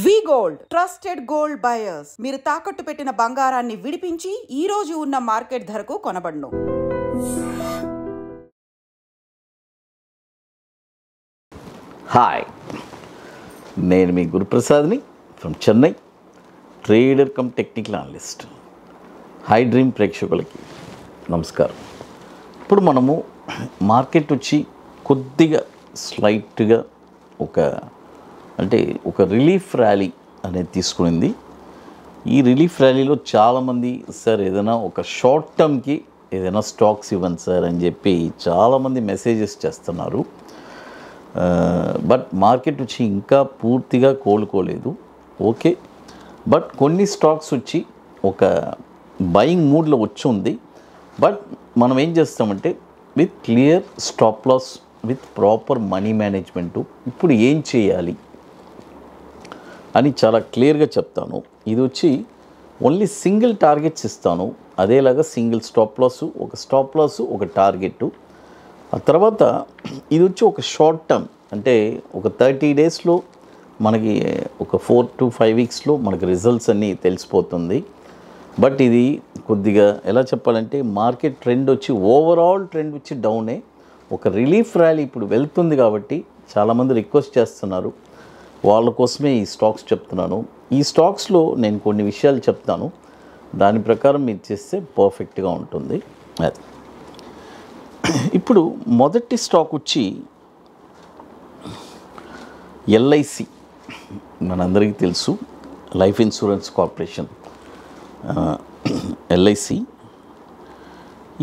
వి gold trusted gold buyers. మీరు తాకట్టు పెట్టిన బంగారాన్ని విడిపించి ఈ రోజు ఉన్న మార్కెట్ ధరకు కొనబడును. హాయ్, నేను మీ గురుప్రసాద్ని from Chennai, trader cum technical analyst. Hi dream ప్రేక్షకులకి నమస్కారం. ఇప్పుడు మనము మార్కెట్ వచ్చి కొద్దిగా స్లైట్గా ఒక రిలీఫ్ ర్యాలీ అనేది తీసుకునింది. ఈ రిలీఫ్ ర్యాలీలో చాలామంది సార్ ఏదైనా ఒక షార్ట్ టర్మ్కి ఏదైనా స్టాక్స్ ఇవ్వండి సార్ అని చెప్పి చాలామంది మెసేజెస్ చేస్తున్నారు. బట్ మార్కెట్ వచ్చి ఇంకా పూర్తిగా కోలుకోలేదు. ఓకే, బట్ కొన్ని స్టాక్స్ వచ్చి ఒక బయింగ్ మూడ్లో వచ్చి ఉంది. బట్ మనం ఏం చేస్తామంటే with clear stop loss, with proper money management ఇప్పుడు ఏం చేయాలి అని చాలా క్లియర్గా చెప్తాను. ఇది వచ్చి ఓన్లీ సింగిల్ టార్గెట్స్ ఇస్తాను, అదేలాగా సింగిల్ స్టాప్ లాసు, ఒక స్టాప్ లాసు, ఒక టార్గెట్. ఆ తర్వాత ఇది వచ్చి ఒక షార్ట్ టర్మ్, అంటే ఒక 30 డేస్లో మనకి ఒక 4 to 5 వీక్స్లో మనకి రిజల్ట్స్ అన్నీ తెలిసిపోతుంది. బట్ ఇది కొద్దిగా ఎలా చెప్పాలంటే మార్కెట్ ట్రెండ్ వచ్చి ఓవరాల్ ట్రెండ్ వచ్చి డౌనే. ఒక రిలీఫ్ ర్యాలీ ఇప్పుడు వెళ్తుంది కాబట్టి చాలామంది రిక్వెస్ట్ చేస్తున్నారు, వాళ్ళ కోసమే ఈ స్టాక్స్ చెప్తున్నాను. ఈ స్టాక్స్లో నేను కొన్ని విషయాలు చెప్తాను, దాని ప్రకారం మీరు చేస్తే పర్ఫెక్ట్గా ఉంటుంది. అది ఇప్పుడు మొదటి స్టాక్ వచ్చి ఎల్ఐసి, మనందరికీ తెలుసు, లైఫ్ ఇన్సూరెన్స్ కార్పొరేషన్, ఎల్ఐసి.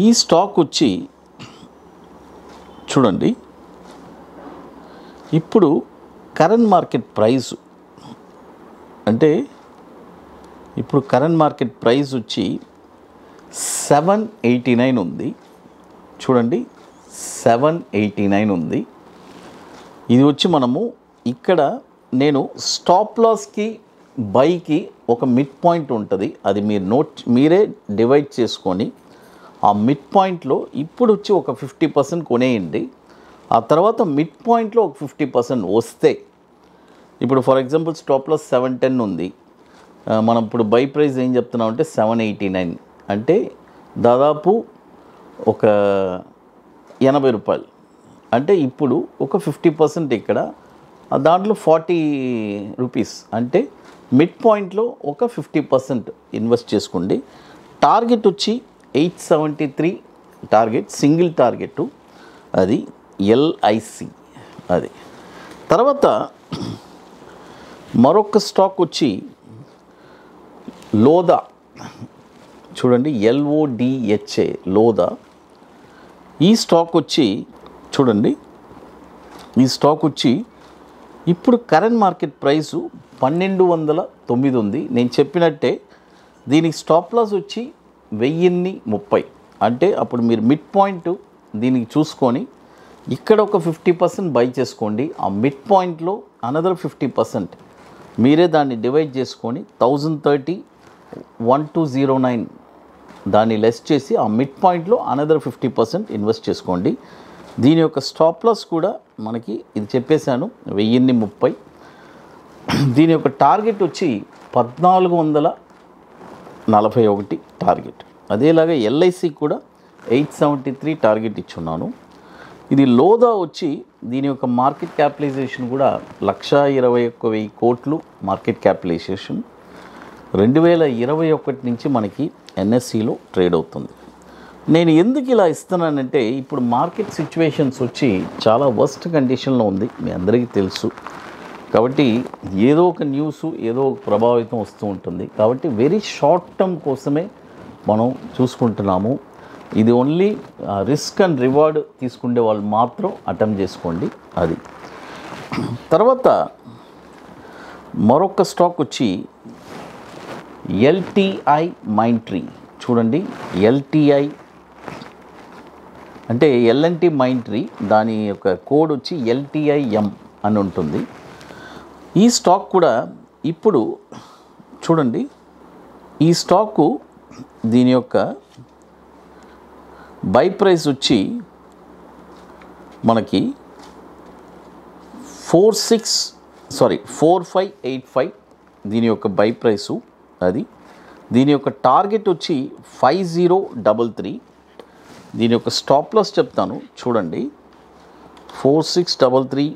ఈ స్టాక్ వచ్చి చూడండి, ఇప్పుడు కరెంట్ మార్కెట్ ప్రైస్ అంటే ఇప్పుడు కరెంట్ మార్కెట్ ప్రైస్ వచ్చి 789 ఉంది. చూడండి, 789 ఉంది. ఇది వచ్చి మనము ఇక్కడ నేను స్టాప్ లాస్కి బైకి ఒక మిడ్ పాయింట్ ఉంటుంది, అది మీరే డివైడ్ చేసుకొని ఆ మిడ్ పాయింట్లో ఇప్పుడు వచ్చి ఒక 50% కొనేయండి. ఆ తర్వాత మిడ్ పాయింట్లో ఒక 50% వస్తే, ఇప్పుడు ఫర్ ఎగ్జాంపుల్ స్టాప్ లాస్ 710 ఉంది, మనం ఇప్పుడు బై ప్రైస్ ఏం చెప్తున్నాం అంటే 789, అంటే దాదాపు ఒక 80 రూపాయలు. అంటే ఇప్పుడు ఒక 50% ఇక్కడ, దాంట్లో 40 రూపీస్, అంటే మిడ్ పాయింట్లో ఒక 50% ఇన్వెస్ట్ చేసుకోండి. టార్గెట్ వచ్చి 873 టార్గెట్, సింగిల్ టార్గెట్, అది ఎల్ఐసి. అది తర్వాత మరొక స్టాక్ వచ్చి లోదా. చూడండి, LODHA, లోదా. ఈ స్టాక్ వచ్చి చూడండి, ఈ స్టాక్ వచ్చి ఇప్పుడు కరెంట్ మార్కెట్ ప్రైసు 1209 ఉంది. నేను చెప్పినట్టే దీనికి స్టాప్ లాస్ వచ్చి 1030, అంటే అప్పుడు మీరు మిడ్ పాయింట్ దీనికి చూసుకొని ఇక్కడ ఒక 50% బై చేసుకోండి. ఆ మిడ్ పాయింట్లో అనదర్ 50% మీరే దాన్ని డివైడ్ చేసుకొని 1030, 1209 దాన్ని లెస్ చేసి ఆ మిడ్ పాయింట్లో అనదర్ 50% ఇన్వెస్ట్ చేసుకోండి. దీని యొక్క స్టాప్ లాస్ కూడా మనకి ఇది చెప్పేశాను, 1030. దీని యొక్క టార్గెట్ వచ్చి 1441 టార్గెట్. అదేలాగా ఎల్ఐసి కూడా 873 టార్గెట్ ఇచ్చున్నాను. ఇది లోదా వచ్చి దీని యొక్క మార్కెట్ క్యాపిటలైజేషన్ కూడా 1,21,000 కోట్లు మార్కెట్ క్యాపిటలైజేషన్. 2021 నుంచి మనకి ఎన్ఎస్సిలో ట్రేడ్ అవుతుంది. నేను ఎందుకు ఇలా ఇస్తున్నానంటే ఇప్పుడు మార్కెట్ సిచ్యువేషన్స్ వచ్చి చాలా వర్స్ట్ కండిషన్లో ఉంది, మీ అందరికీ తెలుసు. కాబట్టి ఏదో ఒక న్యూస్, ఏదో ఒక ప్రభావితం వస్తూ ఉంటుంది. కాబట్టి వెరీ షార్ట్ టర్మ్ కోసమే మనం చూసుకుంటున్నాము. ఇది ఓన్లీ రిస్క్ అండ్ రివార్డ్ తీసుకునే వాళ్ళు మాత్రం అటెంప్ట్ చేసుకోండి. అది తర్వాత మరొక స్టాక్ వచ్చి LTI మైంట్రీ. చూడండి, LTI అంటే L&T మైంట్రీ, దాని యొక్క కోడ్ వచ్చి LTIM అని ఉంటుంది. ఈ స్టాక్ కూడా ఇప్పుడు చూడండి, ఈ స్టాకు దీని యొక్క బై ప్రైస్ వచ్చి మనకి 4585 దీని యొక్క బై ప్రైసు అది. దీని యొక్క టార్గెట్ వచ్చి 5033. దీని యొక్క స్టాప్ లాస్ చెప్తాను చూడండి. 4633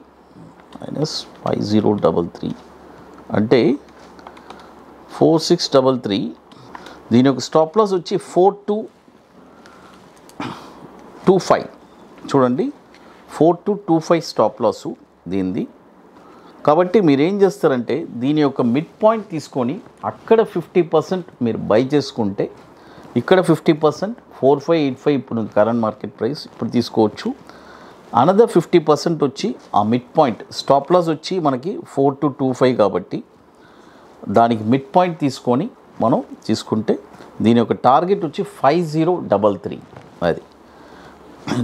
మైనస్ 5033 అంటే 4633. దీని యొక్క స్టాప్ లాస్ వచ్చి 4225 చూడండి. 4225 స్టాప్ లాసు దీనిది. కాబట్టి మీరు ఏం చేస్తారంటే దీని యొక్క మిడ్ పాయింట్ తీసుకొని అక్కడ 50% మీరు బై చేసుకుంటే ఇక్కడ 50% 4585 ఇప్పుడు కరెంట్ మార్కెట్ ప్రైస్ ఇప్పుడు తీసుకోవచ్చు. అనదర్ 50% వచ్చి ఆ మిడ్ పాయింట్ స్టాప్ లాస్ వచ్చి మనకి 4225 కాబట్టి దానికి మిడ్ పాయింట్ తీసుకొని మనం తీసుకుంటే దీని యొక్క టార్గెట్ వచ్చి 5033. అది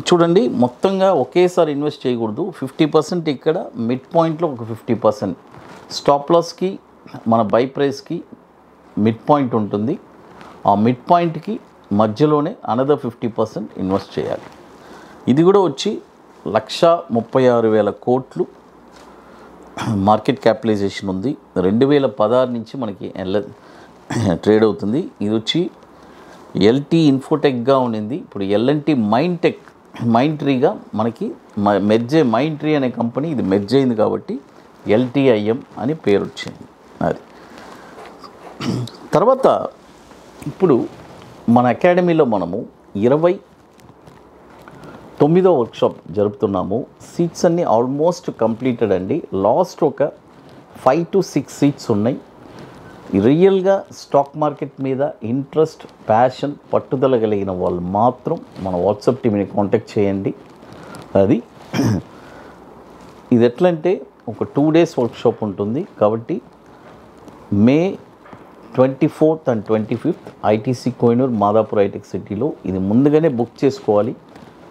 చూడండి. మొత్తంగా ఒకేసారి ఇన్వెస్ట్ చేయకూడదు. 50% ఇక్కడ మిడ్ పాయింట్లో ఒక 50% స్టాప్ లాస్కి మన బై ప్రైస్కి మిడ్ పాయింట్ ఉంటుంది. ఆ మిడ్ పాయింట్కి మధ్యలోనే అనదర్ 50% ఇన్వెస్ట్ చేయాలి. ఇది కూడా వచ్చి 136,000 కోట్లు మార్కెట్ క్యాపిటలైజేషన్ ఉంది. 2016 నుంచి మనకి ట్రేడ్ అవుతుంది. ఇది వచ్చి ఎల్టీ ఇన్ఫోటెక్గా ఉండింది. ఇప్పుడు ఎల్ఎన్టీ మైండ్ ట్రీగా మనకి మైండ్ ట్రీ అనే కంపెనీ ఇది మెర్జ్ అయింది కాబట్టి ఎల్టీఐఎం అని పేరు వచ్చింది. అది తర్వాత ఇప్పుడు మన అకాడమీలో మనము 29వ వర్క్షాప్ జరుపుతున్నాము. సీట్స్ అన్నీ ఆల్మోస్ట్ కంప్లీటెడ్ అండి. లాస్ట్ ఒక 5 to 6 సీట్స్ ఉన్నాయి. రియల్గా స్టాక్ మార్కెట్ మీద ఇంట్రెస్ట్, ప్యాషన్, పట్టుదల కలిగిన వాళ్ళు మాత్రం మన వాట్సాప్ టీమ్ని కాంటాక్ట్ చేయండి. అది ఇది ఎట్లంటే ఒక 2 days వర్క్షాప్ ఉంటుంది కాబట్టి May 24th and 25th ITC Kohinoor Madhapur hitech సిటీలో. ఇది ముందుగానే బుక్ చేసుకోవాలి.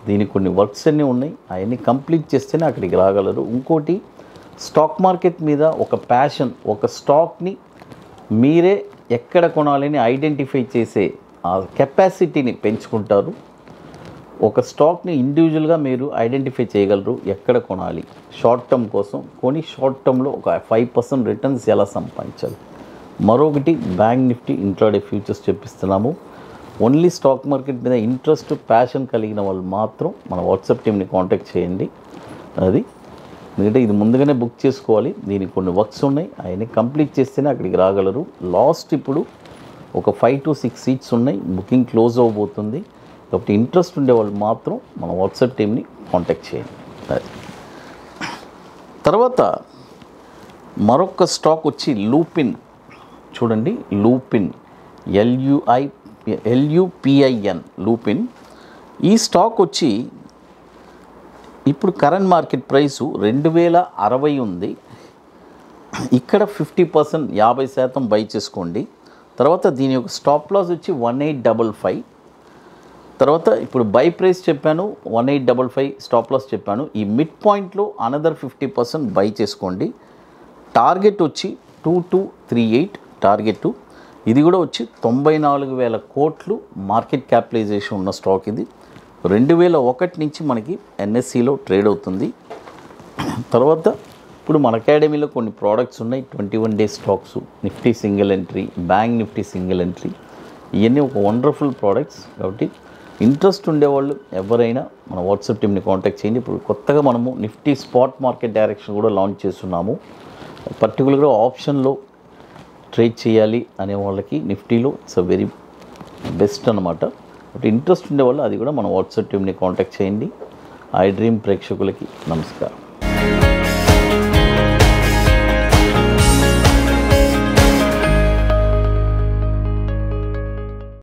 దీనికి కొన్ని వర్క్స్ అన్నీ ఉన్నాయి. అవన్నీ కంప్లీట్ చేస్తేనే అక్కడికి రాగలరు. ఇంకోటి స్టాక్ మార్కెట్ మీద ఒక ప్యాషన్, ఒక స్టాక్ని మీరే ఎక్కడ కొనాలని ఐడెంటిఫై చేసే ఆ కెపాసిటీని పెంచుకుంటారు. ఒక స్టాక్ని ఇండివిజువల్గా మీరు ఐడెంటిఫై చేయగలరు ఎక్కడ కొనాలి. షార్ట్ టర్మ్ కోసం కొని షార్ట్ టర్మ్లో ఒక 5% రిటర్న్స్ ఎలా సంపాదించాలి. మరొకటి బ్యాంక్ నిఫ్టీ ఇంట్రాడే ఫ్యూచర్స్ చెప్పిస్తున్నాము. ఓన్లీ స్టాక్ మార్కెట్ మీద ఇంట్రెస్ట్, ప్యాషన్ కలిగిన వాళ్ళు మాత్రం మన వాట్సాప్ టీమ్ని కాంటాక్ట్ చేయండి. అది ఎందుకంటే ఇది ముందుగానే బుక్ చేసుకోవాలి. దీనికి కొన్ని వర్క్స్ ఉన్నాయి. అవన్నీ కంప్లీట్ చేస్తేనే అక్కడికి రాగలరు. లాస్ట్ ఇప్పుడు ఒక 5 to 6 సీట్స్ ఉన్నాయి. బుకింగ్ క్లోజ్ అవ్వబోతుంది కాబట్టి ఇంట్రెస్ట్ ఉండేవాళ్ళు మాత్రం మన వాట్సాప్ టీమ్ని కాంటాక్ట్ చేయండి. అది తర్వాత మరొక స్టాక్ వచ్చి లూపిన్ చూడండి. లూపిన్ LUPIN లూపిన్. ఈ స్టాక్ వచ్చి ఇప్పుడు కరెంట్ మార్కెట్ ప్రైసు 2060 ఉంది. ఇక్కడ 50% 50% బై చేసుకోండి. తర్వాత దీని యొక్క స్టాప్ లాస్ వచ్చి 1855. తర్వాత ఇప్పుడు బై ప్రైస్ చెప్పాను 1855, స్టాప్ లాస్ చెప్పాను. ఈ మిడ్ పాయింట్లో అనదర్ 50% బై చేసుకోండి. టార్గెట్ వచ్చి 2238 టార్గెట్. ఇది కూడా వచ్చి 94,000 కోట్లు మార్కెట్ క్యాపిటలైజేషన్ ఉన్న స్టాక్. ఇది 2001 నుంచి మనకి ఎన్ఎస్సిలో ట్రేడ్ అవుతుంది. తర్వాత ఇప్పుడు మన అకాడమీలో కొన్ని ప్రోడక్ట్స్ ఉన్నాయి. 21 days stocks, Nifty single entry, bank Nifty single entry, ఇవన్నీ ఒక వండర్ఫుల్ ప్రోడక్ట్స్. కాబట్టి ఇంట్రెస్ట్ ఉండేవాళ్ళు ఎవరైనా మన వాట్సాప్ టీమ్ని కాంటాక్ట్ చేయండి. ఇప్పుడు కొత్తగా మనము నిఫ్టీ స్పాట్ మార్కెట్ డైరెక్షన్ కూడా లాంచ్ చేస్తున్నాము. పర్టికులర్గా ఆప్షన్లో ట్రేడ్ చేయాలి అనే వాళ్ళకి నిఫ్టీలో ఇట్స్ అ వెరీ బెస్ట్ అనమాట. కాబట్టి ఇంట్రెస్ట్ ఉండేవాళ్ళు అది కూడా మన వాట్సాప్ టీమ్ని కాంటాక్ట్ చేయండి. ఐ డ్రీమ్ ప్రేక్షకులకి నమస్కారం.